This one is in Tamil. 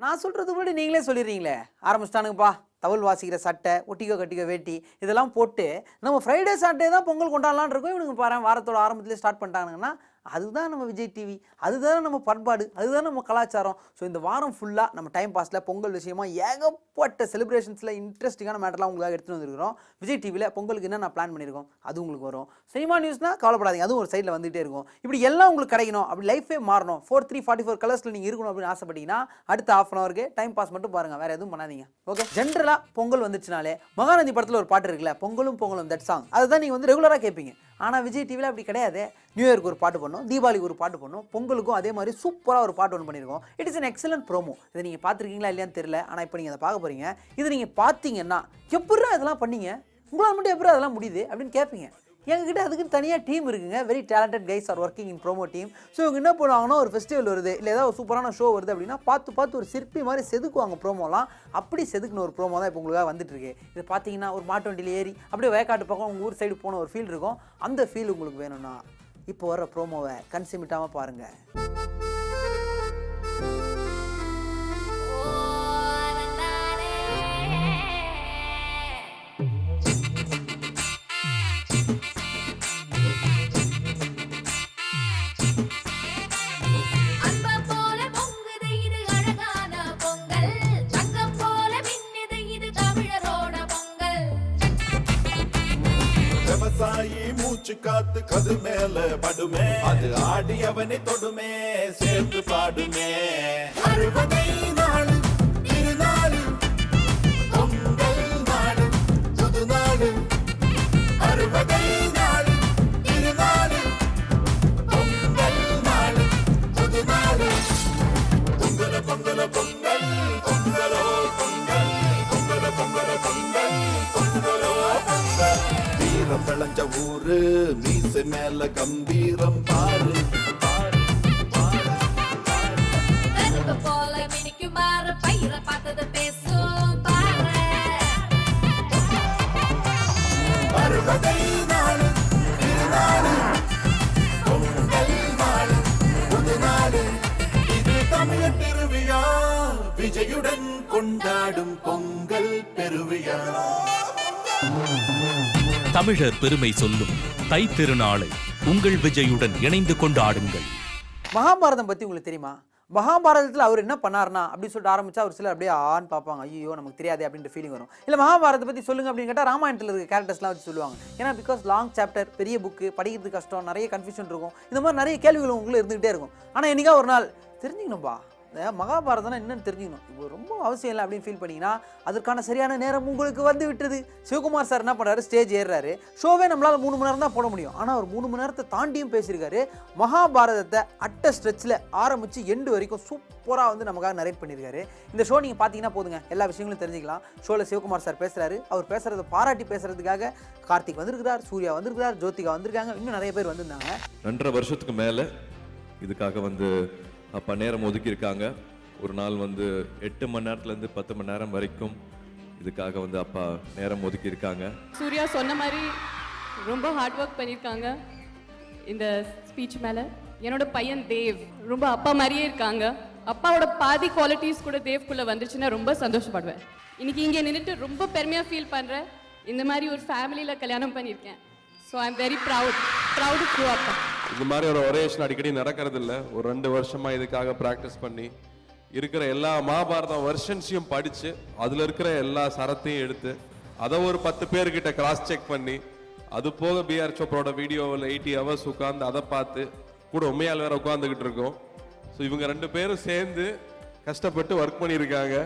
நான் சொல்கிறது முன்னாடி நீங்களே சொல்லிடுறீங்களே. ஆரம்பிச்சிட்டானுங்கப்பா, தவள் வாசிக்கிற சட்டை, ஒட்டிக்கோ கட்டிக்கோ வேட்டி இதெல்லாம் போட்டு நம்ம ஃப்ரைடே சாட்டர்டே தான் பொங்கல் கொண்டாடலான்னு இருக்கோம். இவனுங்க பாரு வாரத்தோட ஆரம்பத்திலே ஸ்டார்ட் பண்ணிட்டானுங்கன்னா அதுதான் நம்ம விஜய் டிவி, அதுதான் நம்ம பண்பாடு, அதுதான் நம்ம கலாச்சாரம். ஸோ இந்த வாரம் ஃபுல்லாக நம்ம டைம் பாஸில் பொங்கல் விஷயமா ஏகப்பட்ட செலிப்ரேஷன்ஸில் இன்ட்ரெஸ்டிங்கான மேட்டர்லாம் உங்களுக்காக எடுத்துகிட்டு வந்துருக்கிறோம். விஜய் டிவியில் பொங்கலுக்கு என்ன நான் பிளான் பண்ணியிருக்கோம் அது உங்களுக்கு வரும். சினிமா நியூஸ்னால் கவலைப்படாதீங்க, அதுவும் ஒரு சைடில் வந்துகிட்டே இருக்கும். இப்படி எல்லாம் உங்களுக்கு கிடைக்கணும், அப்படி லைஃபே மாறணும், 4344 கலர்ஸில் நீங்கள் இருக்கணும் அப்படின்னு ஆசைப்பட்டீங்கன்னா அடுத்த ½ hour டைம் பாஸ் மட்டும் பாருங்கள், வேறு எதுவும் பண்ணாதீங்க. ஓகே, ஜென்ரலாக பொங்கல் வந்துச்சுனாலே மகாநதி படத்தில் ஒரு பாட்டு இருக்குல்ல, பொங்கலும் பொங்கலும், தட் சாங், அதுதான் நீங்கள் வந்து ரெகுலராக கேட்பீங்க. ஆனால் விஜய் டிவியில் அப்படி கிடையாது. நியூ இயருக்கு ஒரு பாட்டு பண்ணோம், தீபாவளிக்கு ஒரு பாட்டு பண்ணோம், பொங்கலுக்கும் அதே மாதிரி சூப்பராக ஒரு பாட்டு ஒன்று பண்ணியிருக்கோம். It is an excellent promo. இதை நீங்கள் பார்த்துருக்கீங்களா இல்லையான்னு தெரியல, ஆனால் இப்போ நீங்கள் அதை பார்க்க போகிறீங்க. இது நீங்கள் பார்த்தீங்கன்னா எப்படா இதெல்லாம் பண்ணீங்க, உங்களால் மட்டும் எப்படி அதெல்லாம் முடியுது அப்படின்னு கேட்பீங்க. எங்ககிட்ட அதுக்குன்னு தனியாக டீம் இருக்குங்க. Very talented guys are working in promo team. So இவங்க என்ன பண்ணுவாங்கன்னா, ஒரு ஃபெஸ்டிவல் வருது இல்லை ஏதாவது ஒரு சூப்பரான ஷோ வருது அப்படின்னா பார்த்து ஒரு சிற்பி மாதிரி செதுக்குவாங்க ப்ரோமோலாம். அப்படி செதுக்குன ஒரு ப்ரோமோ தான் இப்போ உங்களுக்காக வந்துட்டு இருக்கு. இது பார்த்தீங்கன்னா ஒரு மாட்டு வண்டியில் ஏறி அப்படியே வயக்காட்டு பக்கம் உங்கள் ஊர் சைடு போன ஒரு ஃபீல் இருக்கும். அந்த ஃபீல் உங்களுக்கு வேணும்னா இப்போ வர ப்ரோமோவை கன்சியூமிட்டாமல் பாருங்கள். மூச்சு காத்து கது மேல படுமே, அது ஆடியவனை தொடுமே, சேர்ந்து பாடுமே. 60 நாள் திருநாள் பொங்கல் நாடு புது நாடு, 60 நாள் திருநாள் பொங்கல் நாடு புது நாடு. பொங்கல பொங்கல பொங்கல் பொங்கலோ பொங்கல், பொங்கல பொங்கல பொங்கல் பொங்கலோ பொங்கல். வீரம் விளைஞ்ச ஊரு, மீசை மேல கம்பீரம் பாரு. போல மினிக்குமாறு பயிர பார்த்தது பேசும் பாரு. 60 நாள் திருநாடு பொங்கல் நாடு புது நாடு. இது தமிழ் திருவிழா, விஜயுடன் கொண்டாடும் பொங்கல் பெருவிழா. தமிழர் பெருமை சொல்லும் தை திருநாளை உங்கள் விஜயுடன் இணைந்து கொண்டாடுங்கள். மகாபாரதம் பற்றி உங்களுக்கு தெரியுமா? மகாபாரதத்தில் அவர் என்ன பண்ணார்னா அப்படின்னு சொல்லிட்டு ஆரம்பிச்சா ஒரு சிலர் அப்படியே ஆன்னு பார்ப்பாங்க, ஐயோ நமக்கு தெரியாது அப்படின்ற ஃபீலிங் வரும். இல்லை மகாபாரதத்தை பற்றி சொல்லுங்க அப்படின்னு கேட்டால் ராமாயணத்தில் இருக்க கேரக்டர்ஸ்லாம் வச்சு சொல்லுவாங்க. ஏன்னா பிகாஸ் லாங் சாப்டர், பெரிய புக்கு, படிக்கிறது கஷ்டம், நிறைய கன்ஃபியூஷன் இருக்கும். இந்த மாதிரி நிறைய கேள்விகள் உங்களுக்கு இருந்துகிட்டே இருக்கும். ஆனால் என்னைக்கா ஒரு நாள் தெரிஞ்சுக்கணும்பா, மகாபாரதம்னா என்னன்னு தெரிஞ்சுக்கணும், இப்போ ரொம்ப அவசியம் இல்லை அப்படின்னு ஃபீல் பண்ணிங்கன்னா அதற்கான சரியான நேரம் உங்களுக்கு வந்து விட்டுது. சிவகுமார் சார் என்ன பண்ணுறாரு, ஸ்டேஜ் ஏறுறாரு. ஷோவே நம்மளால் 3 மணி நேரம் தான் போட முடியும், ஆனால் அவர் 3 மணி நேரத்தை தாண்டியும் பேசியிருக்காரு. மகாபாரதத்தை அட்ட ஸ்ட்ரெச்சில் ஆரம்பித்து எண்டு வரைக்கும் சூப்பராக வந்து நமக்காக நரேட் பண்ணியிருக்காரு. இந்த ஷோ நீங்கள் பார்த்தீங்கன்னா போதுங்க, எல்லா விஷயங்களும் தெரிஞ்சுக்கலாம். ஷோவில் சிவகுமார் சார் பேசுகிறாரு. அவர் பேசுகிறத பாராட்டி பேசுகிறதுக்காக கார்த்திக் வந்திருக்கிறார், சூர்யா வந்திருக்கிறார், ஜோதிகா வந்திருக்காங்க, இன்னும் நிறைய பேர் வந்திருந்தாங்க. 2.5 வருஷத்துக்கு மேலே இதுக்காக வந்து அப்பா நேரம் ஒதுக்கியிருக்காங்க. ஒரு நாள் வந்து 8 மணி நேரத்துலேருந்து 10 மணி நேரம் வரைக்கும் இதுக்காக வந்து அப்பா நேரம் ஒதுக்கியிருக்காங்க. சூர்யா சொன்ன மாதிரி ரொம்ப ஹார்ட் ஒர்க் பண்ணியிருக்காங்க இந்த ஸ்பீச் மேலே. என்னோட பையன் தேவ் ரொம்ப அப்பா மாதிரியே இருக்காங்க. அப்பாவோட பாதி குவாலிட்டிஸ் கூட தேவ்குள்ளே வந்துச்சுன்னா ரொம்ப சந்தோஷப்படுவேன். இன்னைக்கு இங்கே நின்றுட்டு ரொம்ப பெருமையாக ஃபீல் பண்ணுறேன். இந்த மாதிரி ஒரு ஃபேமிலியில் கல்யாணம் பண்ணியிருக்கேன். So I am very proud of you அப்பா. இது மாதிரி ஒரு ஒரேஷன் அடிக்கடி நடக்கிறது இல்லை. ஒரு 2 வருஷமா இதுக்காக ப்ராக்டிஸ் பண்ணி இருக்கிற எல்லா மகாபாரதம் வெர்ஷன்ஸையும் படித்து அதில் இருக்கிற எல்லா சரத்தையும் எடுத்து அதை ஒரு 10 பேர்கிட்ட கிராஸ் செக் பண்ணி, அது போக பிஆர் சோப்ராவோட வீடியோவில் 80 hours உட்காந்து அதை பார்த்து கூட உண்மையால் வேற உட்காந்துக்கிட்டு இருக்கோம். ஸோ இவங்க 2 பேரும் சேர்ந்து கஷ்டப்பட்டு ஒர்க் பண்ணியிருக்காங்க.